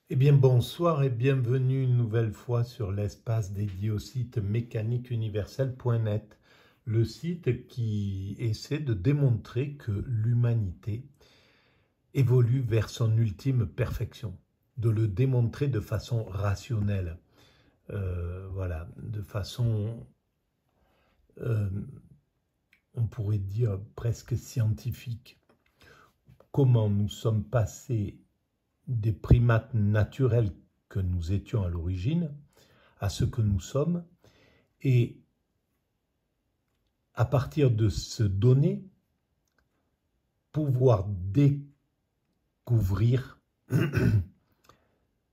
Eh bien bonsoir et bienvenue une nouvelle fois sur l'espace dédié au site mécaniqueuniverselle.net, le site qui essaie de démontrer que l'humanité évolue vers son ultime perfection, de le démontrer de façon rationnelle, voilà, de façon, euh, on pourrait dire presque scientifique. Comment nous sommes passés des primates naturels que nous étions à l'origine à ce que nous sommes, et à partir de ce donné, pouvoir découvrir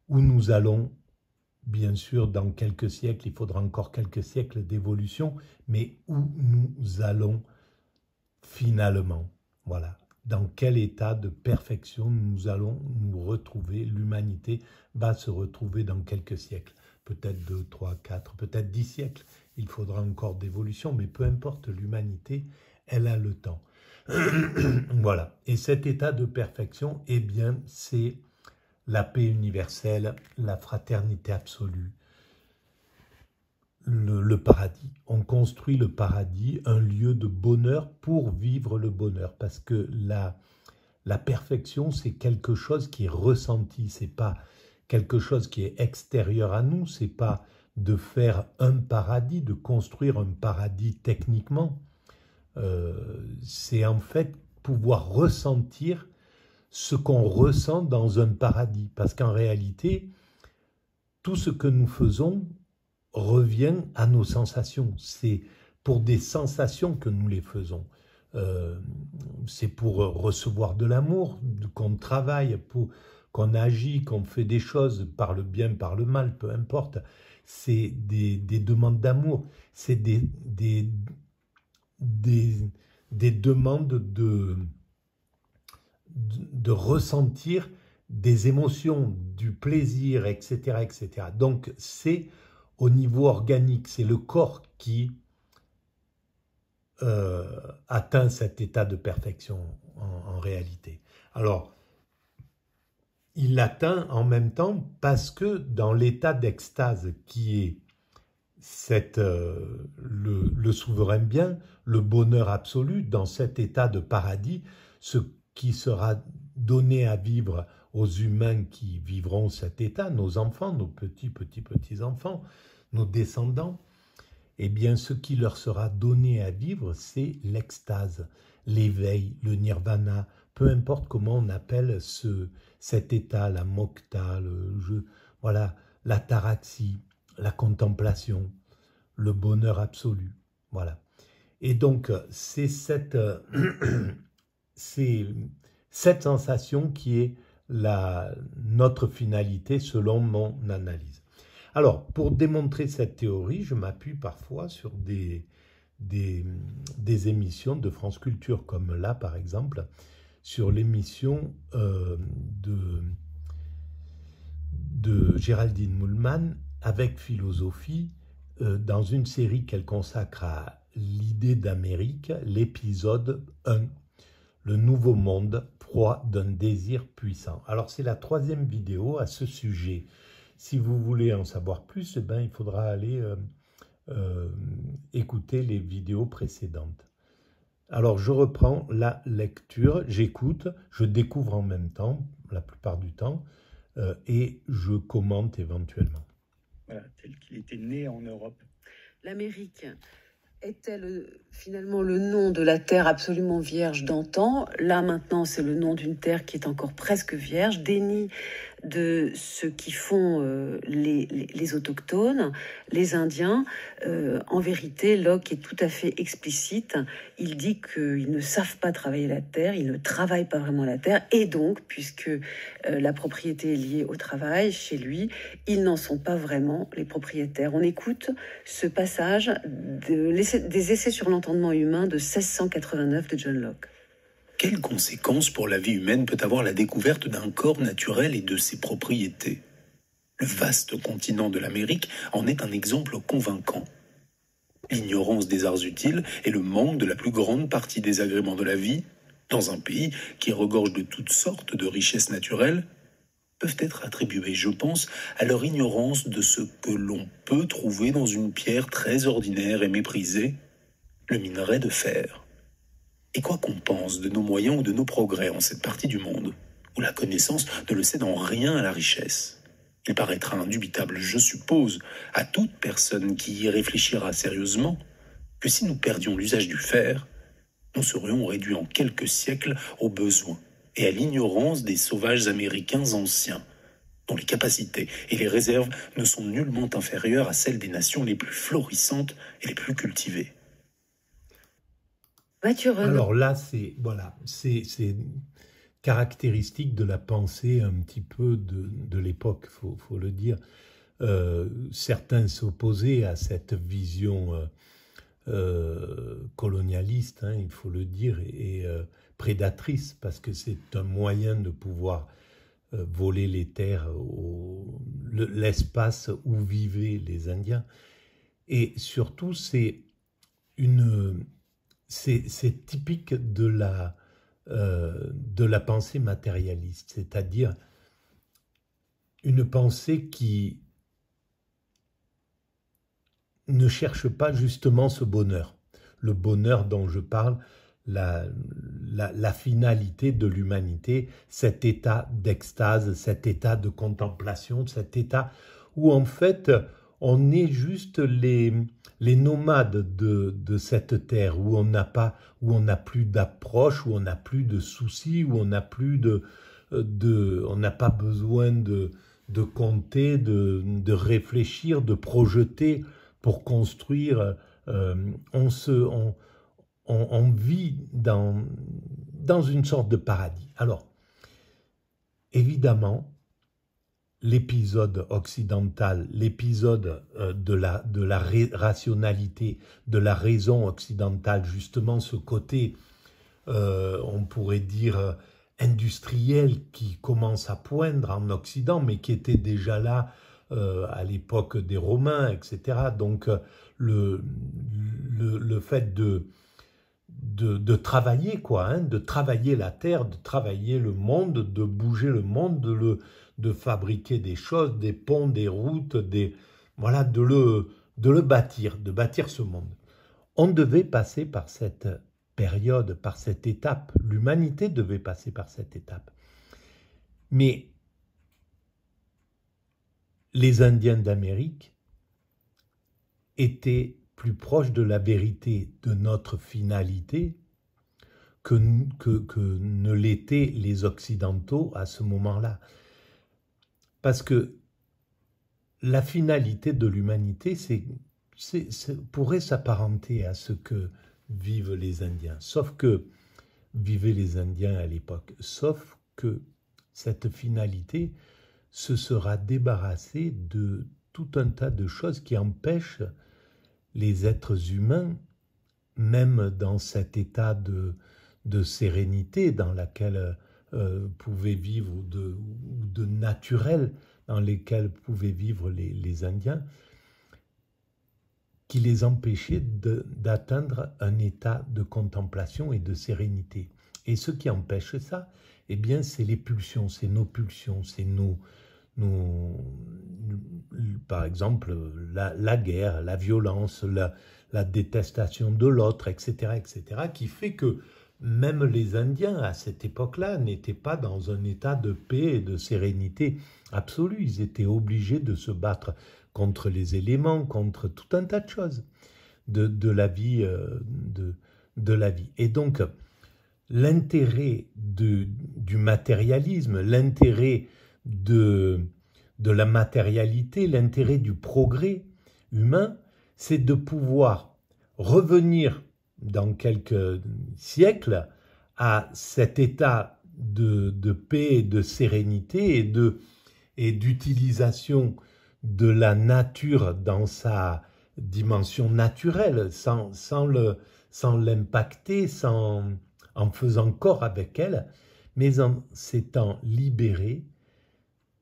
où nous allons. Bien sûr, dans quelques siècles, il faudra encore quelques siècles d'évolution, mais où nous allons finalement. Voilà. Dans quel état de perfection nous allons nous retrouver, l'humanité va se retrouver dans quelques siècles. Peut-être 2, 3, 4, peut-être 10 siècles. Il faudra encore d'évolution, mais peu importe, l'humanité, elle a le temps. Voilà. Et cet état de perfection, eh bien, c'est la paix universelle, la fraternité absolue, le paradis. On construit le paradis, un lieu de bonheur pour vivre le bonheur. Parce que la perfection, c'est quelque chose qui est ressenti. C'est pas quelque chose qui est extérieur à nous. C'est pas de faire un paradis, de construire un paradis techniquement. C'est en fait pouvoir ressentir ce qu'on ressent dans un paradis. Parce qu'en réalité, tout ce que nous faisons revient à nos sensations. C'est pour des sensations que nous les faisons. C'est pour recevoir de l'amour, qu'on travaille, qu'on agit, qu'on fait des choses par le bien, par le mal, peu importe. C'est des demandes d'amour, c'est des demandes de ressentir des émotions, du plaisir, etc., etc. Donc c'est au niveau organique, c'est le corps qui atteint cet état de perfection en réalité. Alors, il l'atteint en même temps parce que dans l'état d'extase qui est le souverain bien, le bonheur absolu, dans cet état de paradis, ce qui sera donné à vivre aux humains qui vivront cet état, nos enfants, nos petits-enfants, nos descendants, eh bien ce qui leur sera donné à vivre, c'est l'extase, l'éveil, le nirvana, peu importe comment on appelle cet état, la mokta, voilà, l'ataraxie, la contemplation, le bonheur absolu. Voilà. Et donc, c'est cette sensation qui est notre finalité selon mon analyse. Alors, pour démontrer cette théorie, je m'appuie parfois sur des émissions de France Culture, comme là, par exemple, sur l'émission de Géraldine Moulman avec Philosophie, dans une série qu'elle consacre à l'idée d'Amérique, l'épisode 1, Le Nouveau Monde, proie d'un désir puissant. Alors c'est la 3e vidéo à ce sujet. Si vous voulez en savoir plus, eh ben, il faudra aller écouter les vidéos précédentes. Alors je reprends la lecture, j'écoute, je découvre en même temps, la plupart du temps, et je commente éventuellement. Voilà, tel qu'il était né en Europe. L'Amérique était finalement le nom de la terre absolument vierge d'antan. Là, maintenant, c'est le nom d'une terre qui est encore presque vierge, déni de ce qui font les autochtones, les Indiens. En vérité, Locke est tout à fait explicite. Il dit qu'ils ne savent pas travailler la terre, ils ne travaillent pas vraiment la terre, et donc, puisque la propriété est liée au travail chez lui, ils n'en sont pas vraiment les propriétaires. On écoute ce passage des Essais sur l'entendement humain de 1689 de John Locke. Quelles conséquences pour la vie humaine peut avoir la découverte d'un corps naturel et de ses propriétés ? Le vaste continent de l'Amérique en est un exemple convaincant. L'ignorance des arts utiles et le manque de la plus grande partie des agréments de la vie, dans un pays qui regorge de toutes sortes de richesses naturelles, peuvent être attribuées, je pense, à leur ignorance de ce que l'on peut trouver dans une pierre très ordinaire et méprisée, le minerai de fer. Et quoi qu'on pense de nos moyens ou de nos progrès en cette partie du monde, où la connaissance ne le cède en rien à la richesse, il paraîtra indubitable, je suppose, à toute personne qui y réfléchira sérieusement, que si nous perdions l'usage du fer, nous serions réduits en quelques siècles aux besoins et à l'ignorance des sauvages américains anciens, dont les capacités et les réserves ne sont nullement inférieures à celles des nations les plus florissantes et les plus cultivées. Alors là, c'est caractéristique de la pensée un petit peu de l'époque, faut le dire. Certains s'opposaient à cette vision colonialiste, hein, il faut le dire, et prédatrice, parce que c'est un moyen de pouvoir voler les terres, l'espace où vivaient les Indiens. Et surtout, c'est typique de la pensée matérialiste, c'est-à-dire une pensée qui ne cherche pas justement ce bonheur. Le bonheur dont je parle, la finalité de l'humanité, cet état d'extase, cet état de contemplation, cet état où en fait on est juste les nomades de cette terre, où on n'a plus d'approche, où on n'a plus de soucis, où on n'a plus on n'a pas besoin de compter, de réfléchir, de projeter pour construire. On vit dans une sorte de paradis. Alors, évidemment, l'épisode occidental, l'épisode de la rationalité, de la raison occidentale, justement ce côté, on pourrait dire, industriel qui commence à poindre en Occident, mais qui était déjà là à l'époque des Romains, etc. Donc le fait de travailler, quoi, hein, de travailler la terre, de travailler le monde, de bouger le monde, de fabriquer des choses, des ponts, des routes, voilà, de le bâtir, de bâtir ce monde. On devait passer par cette période, par cette étape. L'humanité devait passer par cette étape. Mais les Indiens d'Amérique étaient plus proches de la vérité, de notre finalité, que ne l'étaient les Occidentaux à ce moment-là. Parce que la finalité de l'humanité pourrait s'apparenter à ce que vivent les Indiens, sauf que vivaient les Indiens à l'époque, sauf que cette finalité se sera débarrassée de tout un tas de choses qui empêchent les êtres humains, même dans cet état de sérénité dans laquelle pouvaient vivre, ou de naturel dans lesquels pouvaient vivre les Indiens, qui les empêchait d'atteindre un état de contemplation et de sérénité. Et ce qui empêche ça, eh bien, c'est les pulsions, c'est nos pulsions, c'est par exemple, la guerre, la violence, la détestation de l'autre, etc., qui fait que même les Indiens, à cette époque-là, n'étaient pas dans un état de paix et de sérénité absolue. Ils étaient obligés de se battre contre les éléments, contre tout un tas de choses de la vie, de la vie. Et donc, l'intérêt du matérialisme, l'intérêt de la matérialité, l'intérêt du progrès humain, c'est de pouvoir revenir dans quelques siècles à cet état de paix, de sérénité et d'utilisation de la nature dans sa dimension naturelle, sans l'impacter, en faisant corps avec elle, mais en s'étant libéré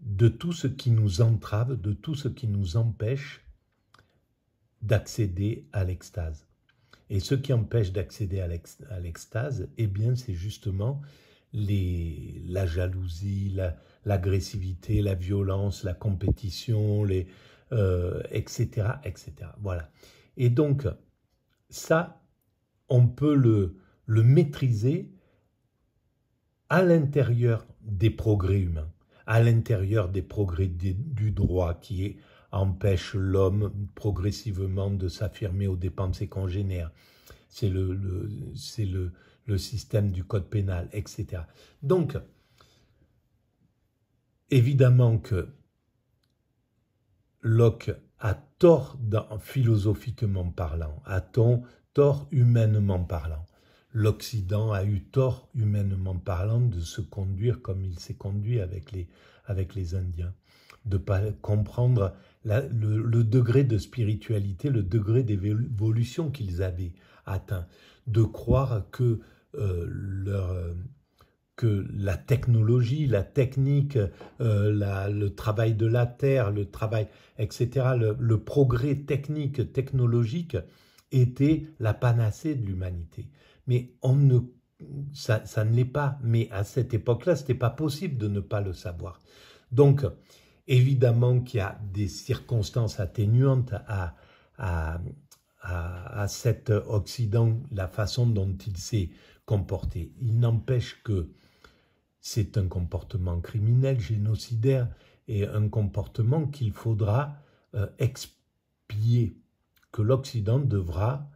de tout ce qui nous entrave, de tout ce qui nous empêche d'accéder à l'extase. Et ce qui empêche d'accéder à l'extase, eh bien, c'est justement la jalousie, l'agressivité, la violence, la compétition, etc., etc. Voilà. Et donc, ça, on peut le maîtriser à l'intérieur des progrès humains, à l'intérieur des progrès du droit qui empêche l'homme progressivement de s'affirmer aux dépens de ses congénères. C'est le système du code pénal, etc. Donc, évidemment que Locke a tort philosophiquement parlant, a tort humainement parlant. L'Occident a eu tort humainement parlant de se conduire comme il s'est conduit avec les Indiens, de ne pas comprendre le degré de spiritualité, le degré d'évolution qu'ils avaient atteint, de croire que la technologie, la technique, le travail de la terre, le travail, etc., le progrès technologique était la panacée de l'humanité. Mais ça ne l'est pas. Mais à cette époque-là, ce n'était pas possible de ne pas le savoir. Donc, évidemment qu'il y a des circonstances atténuantes à cet Occident, la façon dont il s'est comporté. Il n'empêche que c'est un comportement criminel, génocidaire, et un comportement qu'il faudra expier, que l'Occident devra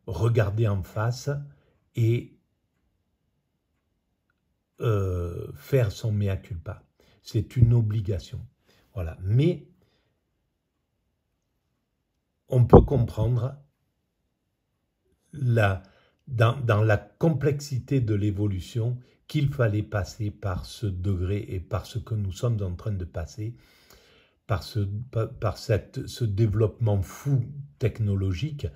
regarder en face et faire son mea culpa. C'est une obligation. Voilà. Mais on peut comprendre dans la complexité de l'évolution qu'il fallait passer par ce degré et par ce que nous sommes en train de passer, par ce développement fou technologique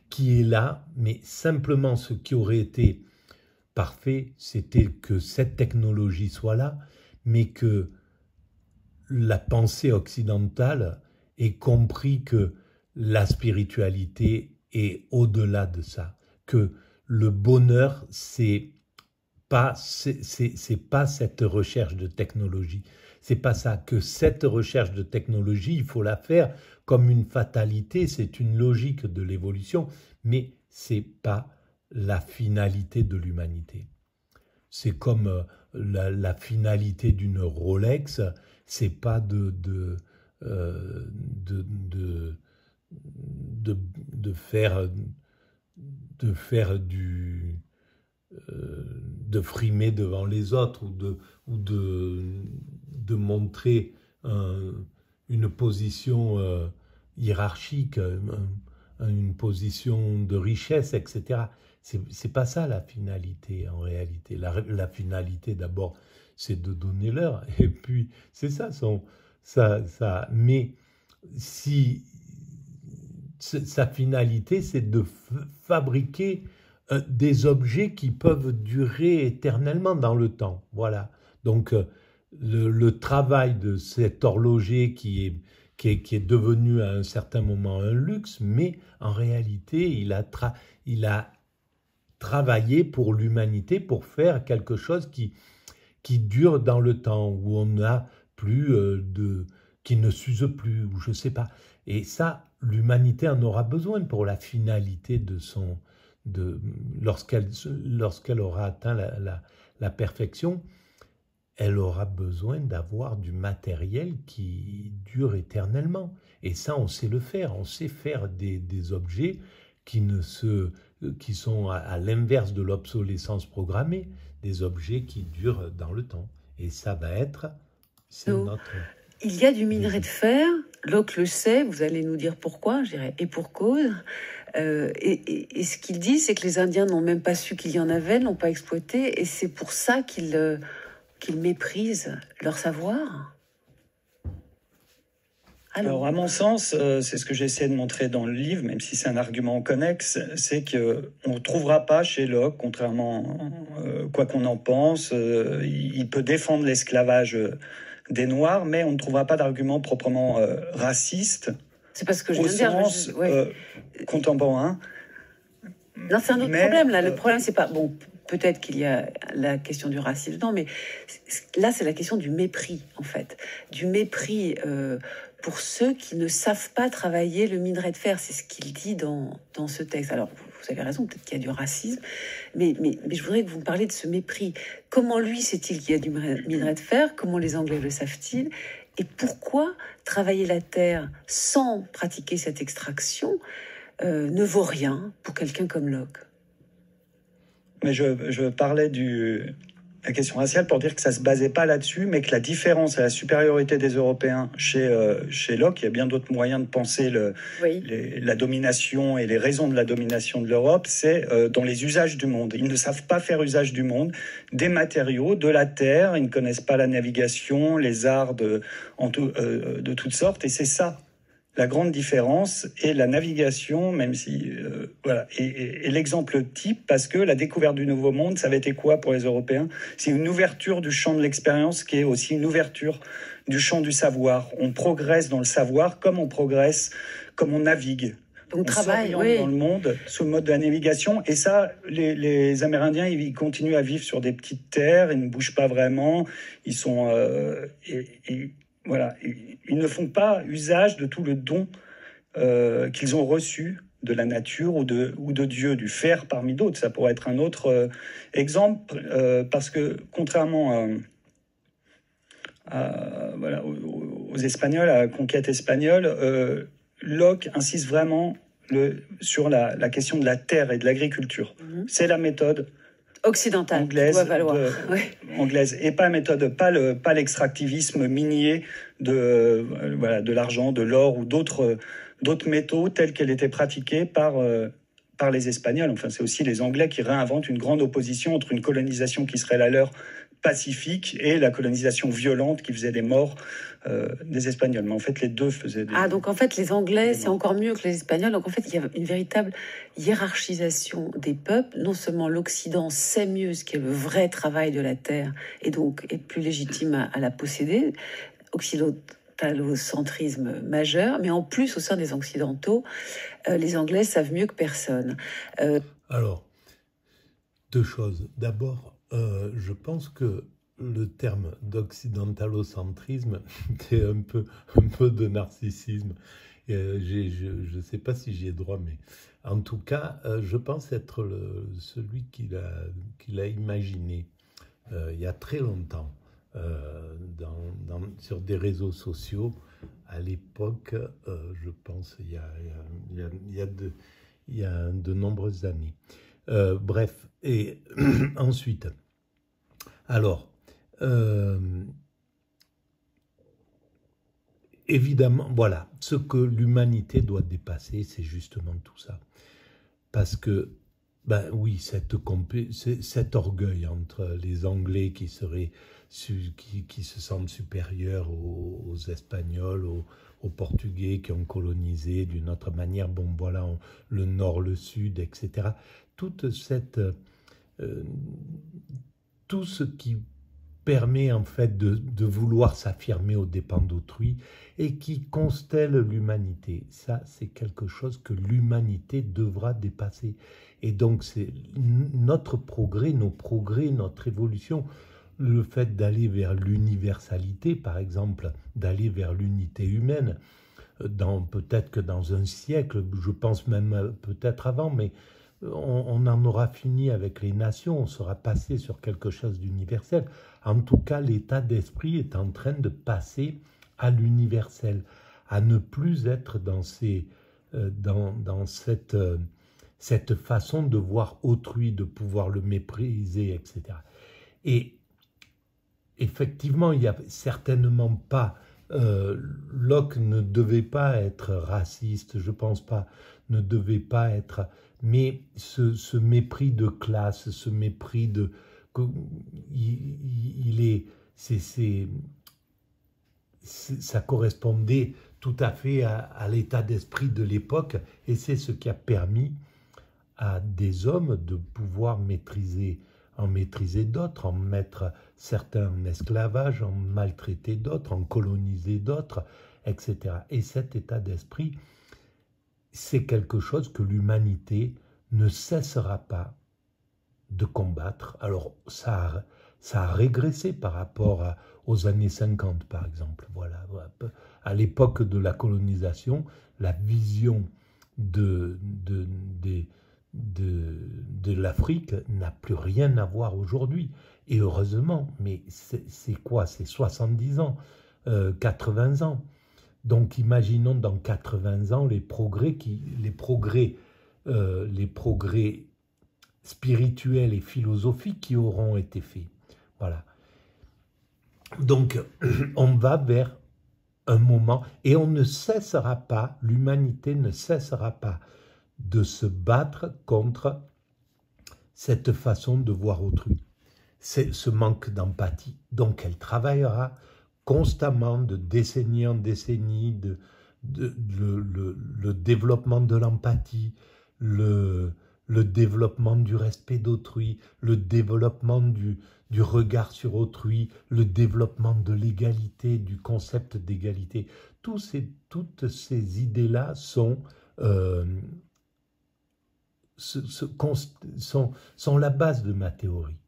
qui est là, mais simplement ce qui aurait été parfait, c'était que cette technologie soit là, mais que la pensée occidentale ait compris que la spiritualité est au-delà de ça, que le bonheur, c'est pas cette recherche de technologie. C'est pas ça, que cette recherche de technologie, il faut la faire comme une fatalité, c'est une logique de l'évolution, mais c'est pas la finalité de l'humanité. C'est comme la finalité d'une Rolex, c'est pas de frimer devant les autres ou de montrer une position hiérarchique, une position de richesse, etc. C'est pas ça la finalité en réalité. La finalité d'abord, c'est de donner l'heure, et puis c'est ça mais si sa finalité, c'est de fabriquer des objets qui peuvent durer éternellement dans le temps. Voilà. Donc, le travail de cet horloger qui est devenu à un certain moment un luxe, mais en réalité, il a travaillé pour l'humanité pour faire quelque chose qui dure dans le temps, où on n'a plus qui ne s'use plus, ou je ne sais pas. Et ça, l'humanité en aura besoin pour la finalité lorsqu'elle aura atteint la perfection, elle aura besoin d'avoir du matériel qui dure éternellement. Et ça, on sait le faire. On sait faire des objets qui sont à l'inverse de l'obsolescence programmée, des objets qui durent dans le temps. Et ça va être... Il y a du minerai de fer, Locke le sait, vous allez nous dire pourquoi, je dirais, et pour cause. Et ce qu'il dit, c'est que les Indiens n'ont même pas su qu'il y en avait, ne l'ont pas exploité, et c'est pour ça qu'ils méprisent leur savoir. Alors, à mon sens, c'est ce que j'essaie de montrer dans le livre, même si c'est un argument connexe, c'est qu'on ne trouvera pas chez Locke, contrairement, quoi qu'on en pense, il peut défendre l'esclavage des Noirs, mais on ne trouvera pas d'argument proprement raciste. C'est parce que je viens de dire, contemporain. Non, c'est un autre Mais, problème, là. Le problème, c'est pas... Bon, peut-être qu'il y a la question du racisme, non, mais là, c'est la question du mépris, en fait. Du mépris pour ceux qui ne savent pas travailler le minerai de fer. C'est ce qu'il dit dans ce texte. Alors, vous avez raison, peut-être qu'il y a du racisme, mais je voudrais que vous me parliez de ce mépris. Comment lui sait-il qu'il y a du minerai de fer? Comment les Anglais le savent-ils? Et pourquoi travailler la terre sans pratiquer cette extraction ne vaut rien pour quelqu'un comme Locke? Mais je parlais de la question raciale pour dire que ça ne se basait pas là-dessus, mais que la différence et la supériorité des Européens chez Locke, il y a bien d'autres moyens de penser la domination et les raisons de la domination de l'Europe, c'est dans les usages du monde. Ils ne savent pas faire usage du monde, des matériaux, de la terre, ils ne connaissent pas la navigation, les arts de toutes sortes, et c'est ça. La grande différence est la navigation, même si... voilà. Et l'exemple type, parce que la découverte du Nouveau Monde, ça avait été quoi pour les Européens? C'est une ouverture du champ de l'expérience qui est aussi une ouverture du champ du savoir. On progresse dans le savoir comme on progresse, comme on navigue. On travaille, oui. Dans le monde sous le mode de la navigation. Et ça, les Amérindiens, ils continuent à vivre sur des petites terres, ils ne bougent pas vraiment, ils sont... voilà, ils ne font pas usage de tout le don qu'ils ont reçu de la nature ou de Dieu, du fer parmi d'autres. Ça pourrait être un autre exemple, parce que contrairement voilà, aux Espagnols, à la conquête espagnole, Locke insiste vraiment sur la question de la terre et de l'agriculture. C'est la méthode occidentale, anglaise, anglaise, et pas la méthode, pas l'extractivisme minier de l'argent, de l'or ou d'autres métaux tels qu'elle était pratiquée par les Espagnols. Enfin, c'est aussi les Anglais qui réinventent une grande opposition entre une colonisation qui serait la leur pacifique et la colonisation violente qui faisait des morts des Espagnols. Mais en fait, les deux faisaient des... Ah, donc en fait, les Anglais, c'est encore mieux que les Espagnols. Donc en fait, il y a une véritable hiérarchisation des peuples. Non seulement l'Occident sait mieux ce qui est le vrai travail de la terre et donc est plus légitime à la posséder, occidentalocentrisme majeur, mais en plus, au sein des Occidentaux, les Anglais savent mieux que personne. Alors, deux choses. D'abord, je pense que le terme d'occidentalocentrisme, c'est un peu de narcissisme. Je ne sais pas si j'y ai droit, mais en tout cas, je pense être celui qui l'a imaginé il y a très longtemps sur des réseaux sociaux. À l'époque, je pense, il y a de nombreuses années. Bref, et ensuite, alors, évidemment, voilà, ce que l'humanité doit dépasser, c'est justement tout ça. Parce que, ben oui, cet orgueil entre les Anglais qui se sentent supérieurs aux Espagnols, aux Portugais qui ont colonisé d'une autre manière, bon voilà, le Nord, le Sud, etc. Toute cette... tout ce qui permet en fait de vouloir s'affirmer aux dépens d'autrui et qui constelle l'humanité. Ça, c'est quelque chose que l'humanité devra dépasser. Et donc, c'est notre progrès, nos progrès, notre évolution, le fait d'aller vers l'universalité, par exemple, d'aller vers l'unité humaine, peut-être que dans un siècle, je pense même peut-être avant, mais on en aura fini avec les nations, on sera passé sur quelque chose d'universel. En tout cas, l'état d'esprit est en train de passer à l'universel, à ne plus être dans cette façon de voir autrui, de pouvoir le mépriser, etc. Et effectivement, il n'y a certainement pas... Locke ne devait pas être raciste, je pense pas, ne devait pas être... Mais ce mépris de classe, ce mépris de... ça correspondait tout à fait à l'état d'esprit de l'époque, et c'est ce qui a permis à des hommes de pouvoir en maîtriser d'autres, en mettre certains en esclavage, en maltraiter d'autres, en coloniser d'autres, etc. Et cet état d'esprit, c'est quelque chose que l'humanité ne cessera pas de combattre. Alors, ça a régressé par rapport aux années 50, par exemple. Voilà. À l'époque de la colonisation, la vision de l'Afrique n'a plus rien à voir aujourd'hui. Et heureusement, mais c'est quoi? C'est 70 ans, 80 ans. Donc imaginons dans 80 ans les progrès spirituels et philosophiques qui auront été faits. Voilà. Donc on va vers un moment, et on ne cessera pas, l'humanité ne cessera pas de se battre contre cette façon de voir autrui, c'est ce manque d'empathie. Donc elle travaillera constamment, de décennie en décennie, le développement de l'empathie, le développement du respect d'autrui, le développement du regard sur autrui, le développement de l'égalité, du concept d'égalité. Toutes ces idées-là sont la base de ma théorie.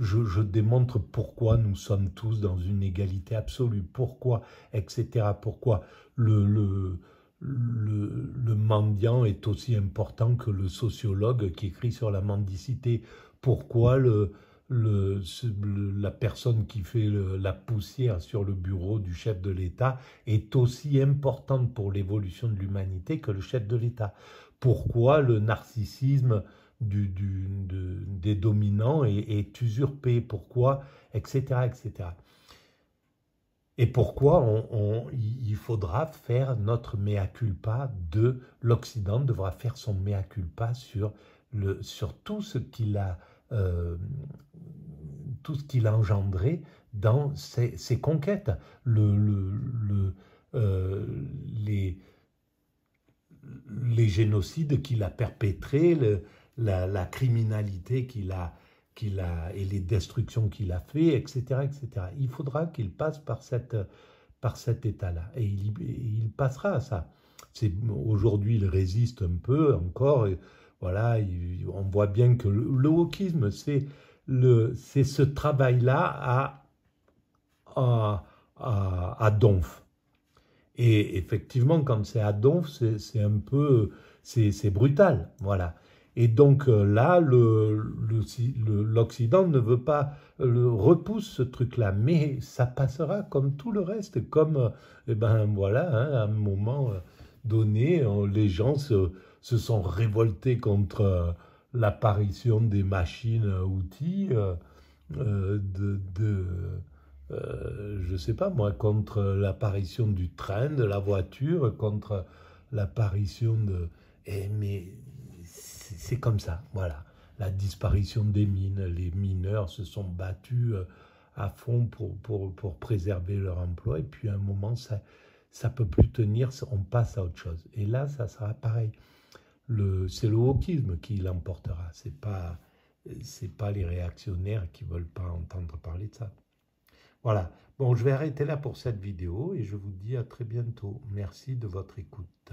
Je démontre pourquoi nous sommes tous dans une égalité absolue, pourquoi, etc. Pourquoi le mendiant est aussi important que le sociologue qui écrit sur la mendicité, pourquoi la personne qui fait la poussière sur le bureau du chef de l'État est aussi importante pour l'évolution de l'humanité que le chef de l'État. Pourquoi le narcissisme des dominants est usurpé, pourquoi, etc., etc. Et pourquoi il faudra faire notre mea culpa l'Occident devra faire son mea culpa sur tout ce qu'il a engendré dans ses conquêtes, les génocides qu'il a perpétrés, la criminalité qu'il a et les destructions qu'il a fait, etc., etc. Il faudra qu'il passe par cet état-là, et il passera à ça. Aujourd'hui, il résiste un peu encore, et voilà, on voit bien que le wokisme, c'est ce travail-là à donf. Et effectivement, quand c'est à donf, c'est un peu, c'est brutal, voilà. Et donc là, l'Occident ne veut pas, repousse ce truc-là, mais ça passera comme tout le reste, comme, voilà, hein, à un moment donné, les gens se sont révoltés contre l'apparition des machines-outils, je sais pas moi, contre l'apparition du train, de la voiture, contre l'apparition mais c'est comme ça, voilà. La disparition des mines, les mineurs se sont battus à fond pour préserver leur emploi, et puis à un moment, ça peut plus tenir, on passe à autre chose. Et là, ça sera pareil. C'est le wokisme qui l'emportera, c'est pas les réactionnaires qui veulent pas entendre parler de ça. Voilà, bon, je vais arrêter là pour cette vidéo et je vous dis à très bientôt. Merci de votre écoute.